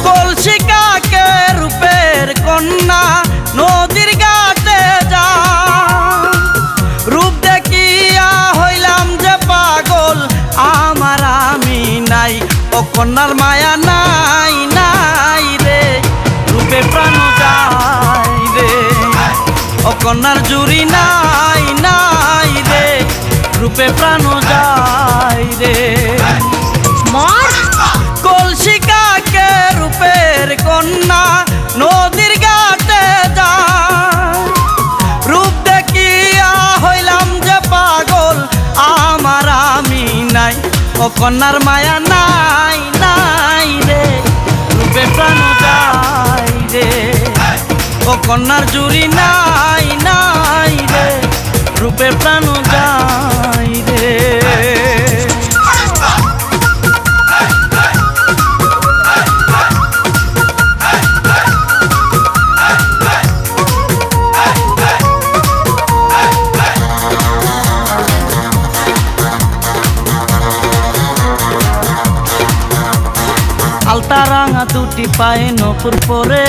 কলসিকাকে রূপের কন্যা নদীর ঘাটে যা রূপ দেখিয়া হইলাম যে পাগল আমার আমি নাই ও কন্যার মায়া নাই নাই রে রূপে প্রাণ যায় রে ও কন্যার জুড়ি নাই নাই রে রূপে প্রাণ যায় রে কলসিকাকে রূপের কন্যা নদীর ঘাটে যা রূপ দেখিয়া হইলাম যে পাগল আমার আমি নাই ও কন্যার মায়া নাই নাই রে রূপে প্রাণ যায় রে ও কন্যার জুড়ি নাই নাই রে রূপে প্রাণ যায় রে আলতা রাঙা দুটি পায়ে নপুর পরে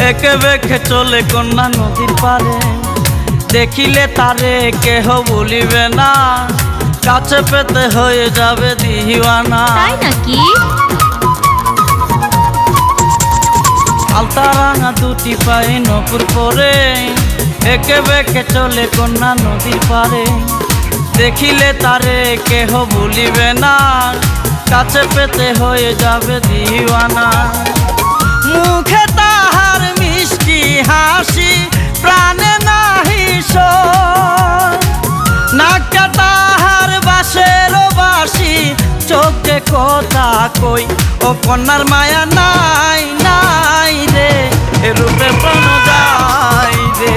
একে বেঁকে চলে কন্যা নদীর পারে দেখিলে তারে কেহ বলিবে না কাছে পেতে হয়ে যাবে দিওয়ানা তাই নাকি আলতা রাঙা দুটি পায়ে নপুর পরে একে বেঁকে চলে কন্যা নদীর পারে দেখিলে তারে কেহ বলিবে না কাছে পেতে হয়ে যাবে দিওয়ানা মুখে তাহার মিষ্টি হাসি প্রাণে নাহি নাকটা তাহার বাঁশের বাঁশি চোখে কথা কই ও কন্যার মায়া নাই নাই রে রূপে প্রাণ যায় রে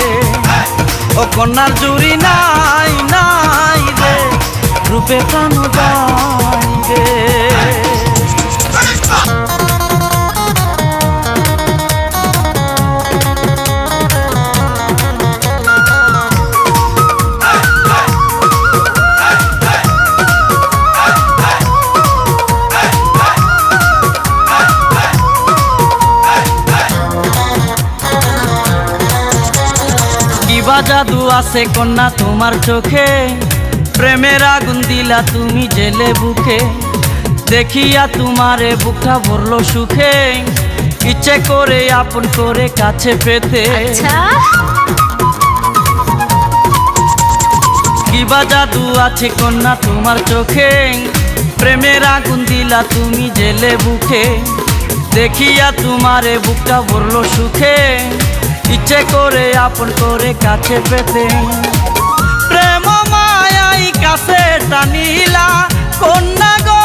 ও কন্যার জুড়ি নাই নাই রে রূপে প্রাণ যায় রে কিবা জাদু আছে কন্যা তোমার চোখে প্রেমের আগুন দিলা তুমি জেলে বুকে দেখিয়া তোমারে বুকটা ভরলো সুখে ইচ্ছে করে আপন করে কাছে পেতে কিবা জাদু আছে কন্যা তোমার চোখে প্রেমের আগুন দিলা তুমি জেলে বুকে দেখিয়া তোমারে বুকটা ভরলো সুখে ইচ্ছে করে আপন করে কাছে পেতে প্রেম মায়াই কাছে টানিলা কন্যা গো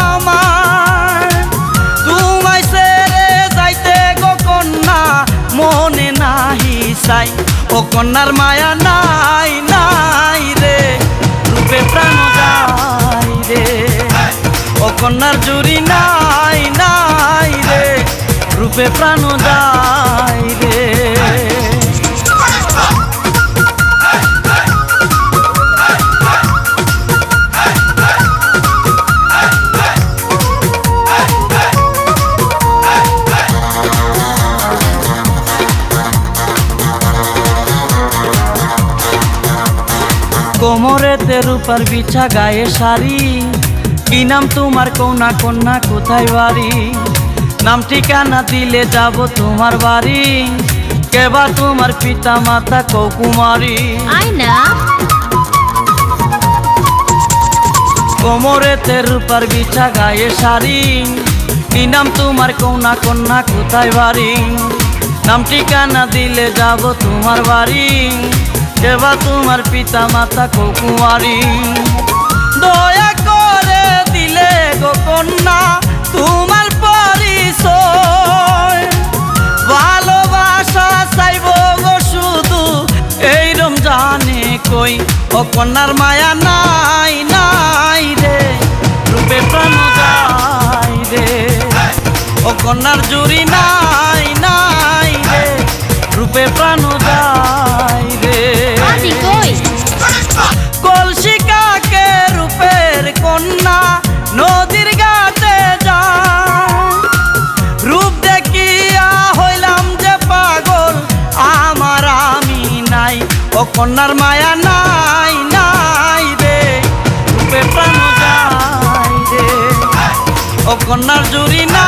আমার তোমায় ছেড়ে যাইতে গো কন্যা মনে নাহি চাই ও কন্যার মায়া নাই নাই রে রূপে প্রাণ যায় রে ও কন্যার জুড়ি নাই নাই রে রূপে প্রাণ যায় রে কোমরেতে রূপার বিছা গায়ে শাড়ি কি নাম তোমার কন্যা কন্যা কোথায় বাড়ি নাম ঠিকানা দিলে যাব তোমার বাড়ি কেবা তোমার পিতা মাতা কৌকুমারী আয়না কোমরেতে রূপার বিছা গায়ে শাড়ি কি নাম তোমার কন্যা কন্যা কোথায় বাড়ি নাম ঠিকানা দিলে যাব তোমার বাড়ি কেবা তোমার পিতা মাতা কৌকুমারী দয়া করে দিলে গো কন্যা তোমার পরিচয় ভালোবাসা চাইব গো শুধু এই রমজানে কই ও কন্যার মায়া নাই নাই রে রূপে প্রাণ যায় রে ও কন্যার জুড়ি নাই নাই রে রূপে প্রাণ যায় রে কলসিকাকে রূপের কন্যা নদীর ঘাটে যায় রূপ দেখিয়া হইলাম যে পাগল আমার আমি নাই ও কন্যার মায়া নাই নাই রে রূপে প্রাণ যায় রে ও কন্যার জুড়ি না